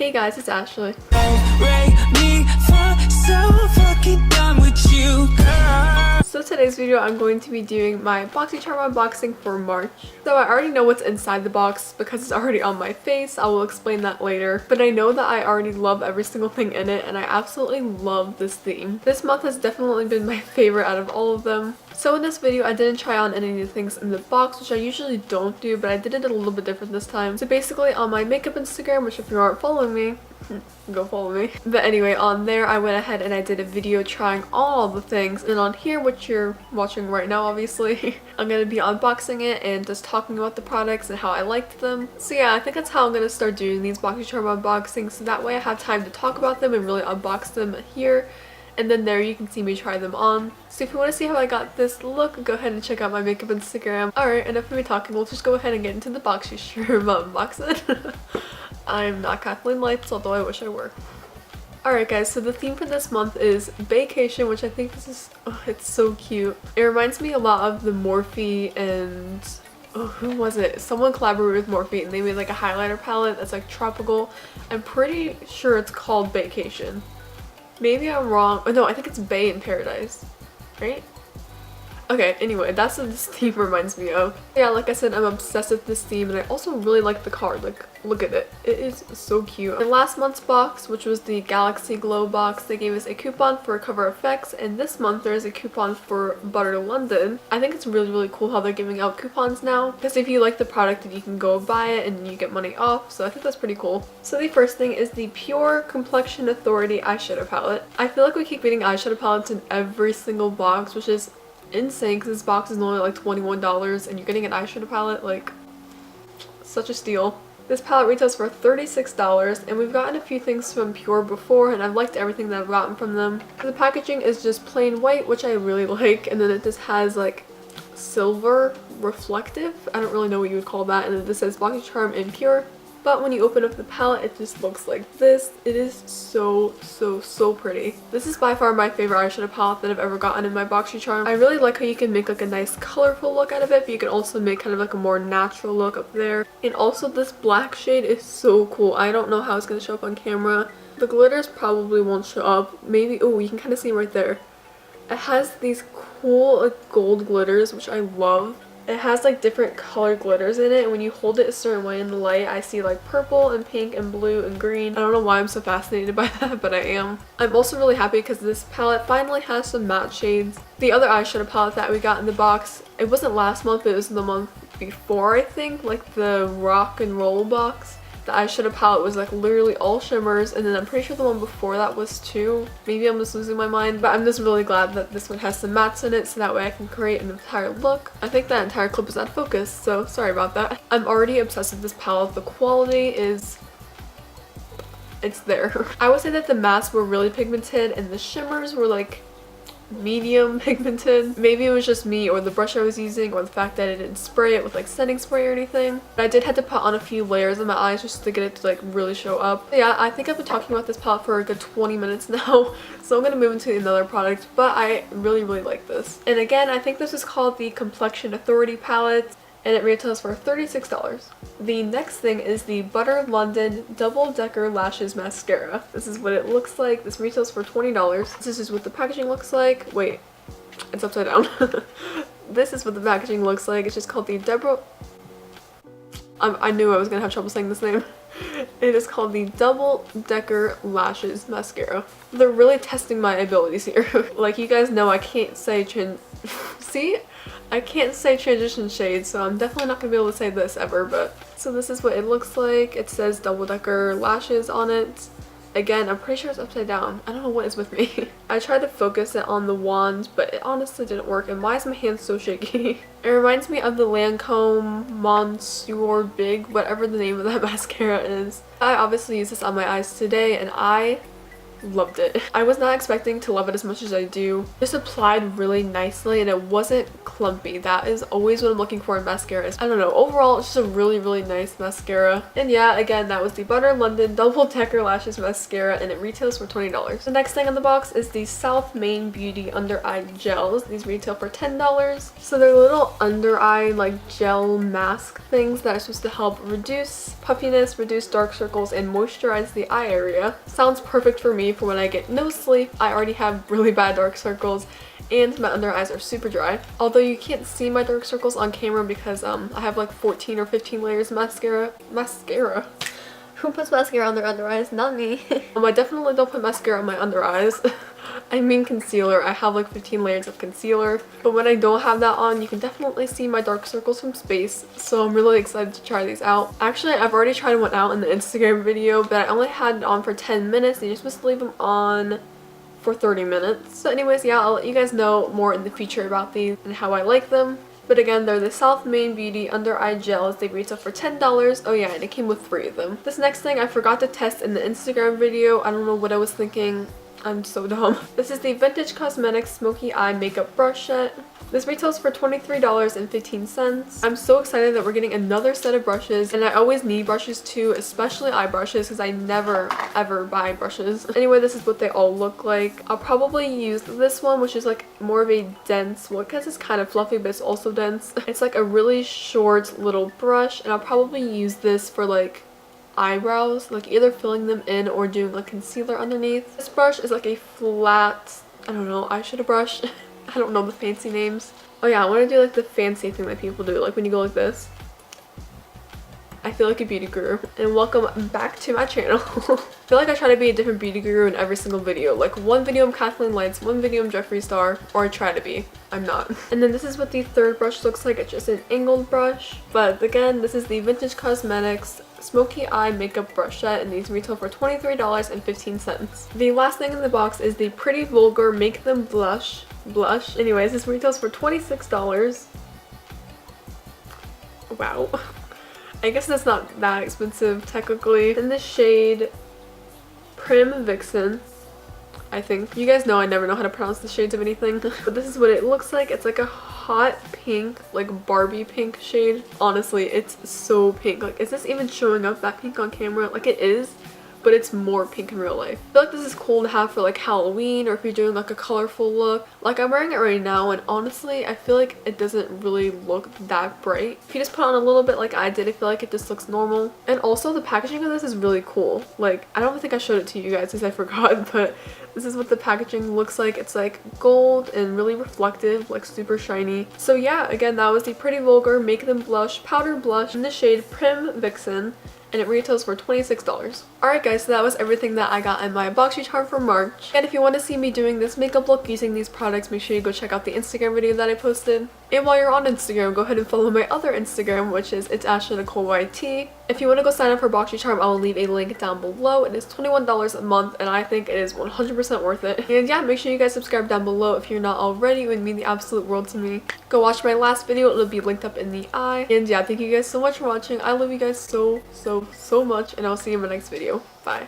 Hey guys, it's Ashley. So today's video I'm going to be doing my Boxycharm unboxing for March. So I already know what's inside the box because it's already on my face. I will explain that later. But I know that I already love every single thing in it and I absolutely love this theme. This month has definitely been my favorite out of all of them. So in this video I didn't try on any of the things in the box, which I usually don't do, but I did it a little bit different this time. So basically on my makeup Instagram, which if you aren't following me, go follow me. But anyway, on there I went ahead and I did a video trying all the things, and on here, which you're watching right now obviously, I'm gonna be unboxing it and just talking about the products and how I liked them. So yeah, I think that's how I'm gonna start doing these Boxycharm unboxings, so that way I have time to talk about them and really unbox them here. And then there you can see me try them on. So if you want to see how I got this look, go ahead and check out my makeup Instagram. Alright, enough of me talking, we'll just go ahead and get into the Boxycharm unboxing. I'm not Kathleen Lights, although I wish I were. Alright guys, so the theme for this month is baecation, which I think this is, oh, it's so cute. It reminds me a lot of the Morphe and, oh, who was it? Someone collaborated with Morphe and they made like a highlighter palette that's like tropical. I'm pretty sure it's called baecation. Maybe I'm wrong. Oh no, I think it's Bay in Paradise, right? Okay, anyway, that's what this theme reminds me of. Yeah, like I said, I'm obsessed with this theme and I also really like the card. Like, look at it. It is so cute. In last month's box, which was the Galaxy Glow box, they gave us a coupon for Cover FX, and this month there is a coupon for Butter London. I think it's really cool how they're giving out coupons now, because if you like the product then you can go buy it and you get money off, so I think that's pretty cool. So the first thing is the Pure Complexion Authority eyeshadow palette. I feel like we keep getting eyeshadow palettes in every single box, which is insane because this box is only like $21 and you're getting an eyeshadow palette, like, such a steal. This palette retails for $36 and we've gotten a few things from Pure before and I've liked everything that I've gotten from them. The packaging is just plain white, which I really like, and then it just has like silver reflective, I don't really know what you would call that, and then this says Boxycharm and Pure. But when you open up the palette, it just looks like this. It is so pretty. This is by far my favorite eyeshadow palette that I've ever gotten in my Boxycharm. I really like how you can make like a nice colorful look out of it, but you can also make kind of like a more natural look up there. And also this black shade is so cool. I don't know how it's going to show up on camera. The glitters probably won't show up. Maybe, oh, you can kind of see right there. It has these cool like gold glitters, which I love. It has like different color glitters in it, and when you hold it a certain way in the light, I see like purple and pink and blue and green. I don't know why I'm so fascinated by that, but I am. I'm also really happy because this palette finally has some matte shades. The other eyeshadow palette that we got in the box, it wasn't last month, it was the month before, I think, like the rock and roll box. The eyeshadow palette was like literally all shimmers, and then I'm pretty sure the one before that was too. Maybe I'm just losing my mind, but I'm just really glad that this one has some mattes in it so that way I can create an entire look. I think that entire clip is out of focus, so sorry about that. I'm already obsessed with this palette. The quality is... it's there. I would say that the mattes were really pigmented and the shimmers were like medium pigmented. Maybe it was just me or the brush I was using or the fact that I didn't spray it with like setting spray or anything. But I did have to put on a few layers on my eyes just to get it to like really show up. But yeah, I think I've been talking about this palette for a good 20 minutes now, so I'm gonna move into another product, but I really like this. And again, I think this is called the Complexion Authority palette, and it retails for $36. The next thing is the Butter London Double Decker Lashes Mascara. This is what it looks like. This retails for $20. This is what the packaging looks like. Wait, it's upside down. This is what the packaging looks like. It's just called the I knew I was gonna have trouble saying this name. It is called the Double Decker Lashes Mascara. They're really testing my abilities here. Like, you guys know I can't say see? I can't say transition shade, so I'm definitely not gonna be able to say this ever, but... So this is what it looks like. It says Double Decker Lashes on it. Again, I'm pretty sure it's upside down. I don't know what is with me. I tried to focus it on the wand, but it honestly didn't work. And why is my hand so shaky? It reminds me of the Lancome Monsieur Big, whatever the name of that mascara is. I obviously used this on my eyes today, and I loved it. I was not expecting to love it as much as I do. Just applied really nicely and it wasn't clumpy. That is always what I'm looking for in mascaras. I don't know, overall it's just a really nice mascara. And yeah, again, that was the Butter London Double Decker Lashes Mascara and it retails for $20. The next thing on the box is the South Main Beauty Under Eye Gels. These retail for $10. So they're little under eye like gel mask things that are supposed to help reduce puffiness, reduce dark circles, and moisturize the eye area. Sounds perfect for me for when I get no sleep. I already have really bad dark circles and my under eyes are super dry. Although you can't see my dark circles on camera because I have like 14 or 15 layers of mascara. Who puts mascara on their under eyes? Not me. I definitely don't put mascara on my under eyes. I mean concealer. I have like 15 layers of concealer. But when I don't have that on, you can definitely see my dark circles from space. So I'm really excited to try these out. Actually, I've already tried one out in the Instagram video, but I only had it on for 10 minutes. And you're supposed to leave them on for 30 minutes. So anyways, yeah, I'll let you guys know more in the future about these and how I like them. But again, they're the South Main Beauty Under Eye Gels. They retail for $10. Oh yeah, and it came with 3 of them. This next thing I forgot to test in the Instagram video. I don't know what I was thinking. I'm so dumb. This is the Vintage Cosmetics Smoky Eye Makeup Brush Set. This retails for $23.15. I'm so excited that we're getting another set of brushes, and I always need brushes too, especially eye brushes because I never ever buy brushes. Anyway, this is what they all look like. I'll probably use this one, which is like more of a dense, well, because it's kind of fluffy but it's also dense. It's like a really short little brush, and I'll probably use this for like eyebrows, like either filling them in or doing like concealer underneath. This brush is like a flat, I don't know, eyeshadow brush. I don't know the fancy names. Oh yeah, I want to do like the fancy thing that people do, like when you go like this. I feel like a beauty guru. And welcome back to my channel. I feel like I try to be a different beauty guru in every single video. Like one video I'm Kathleen Lights, one video I'm Jeffree Star, or I try to be. I'm not. And then this is what the third brush looks like. It's just an angled brush. But again, this is the Vintage Cosmetics Smoky Eye Makeup Brush Set, and these retail for $23.15. The last thing in the box is the Pretty Vulgar Make Them Blush. Anyways, this retails for $26. Wow. I guess that's not that expensive technically. In the shade Prim Vixen, I think. You guys know I never know how to pronounce the shades of anything. But this is what it looks like. It's like a hot pink, like Barbie pink shade. Honestly, it's so pink. Like, is this even showing up that pink on camera? Like, it is, but it's more pink in real life. I feel like this is cool to have for like Halloween, or if you're doing like a colorful look. Like, I'm wearing it right now, and honestly I feel like it doesn't really look that bright. If you just put on a little bit like I did, I feel like it just looks normal. And also the packaging of this is really cool. Like, I don't think I showed it to you guys because I forgot, but this is what the packaging looks like. It's like gold and really reflective, like super shiny. So yeah, again, that was the Pretty Vulgar Make Them Blush Powder Blush in the shade Prim Vixen, and it retails for $26. Alright guys, so that was everything that I got in my Boxycharm for March. And if you want to see me doing this makeup look using these products, make sure you go check out the Instagram video that I posted. And while you're on Instagram, go ahead and follow my other Instagram, which is ItsAshleeNicole. If you want to go sign up for Boxycharm, I will leave a link down below. It is $21 a month, and I think it is 100% worth it. And yeah, make sure you guys subscribe down below if you're not already. It would mean the absolute world to me. Go watch my last video. It'll be linked up in the eye. And yeah, thank you guys so much for watching. I love you guys so much, and I'll see you in my next video. Bye.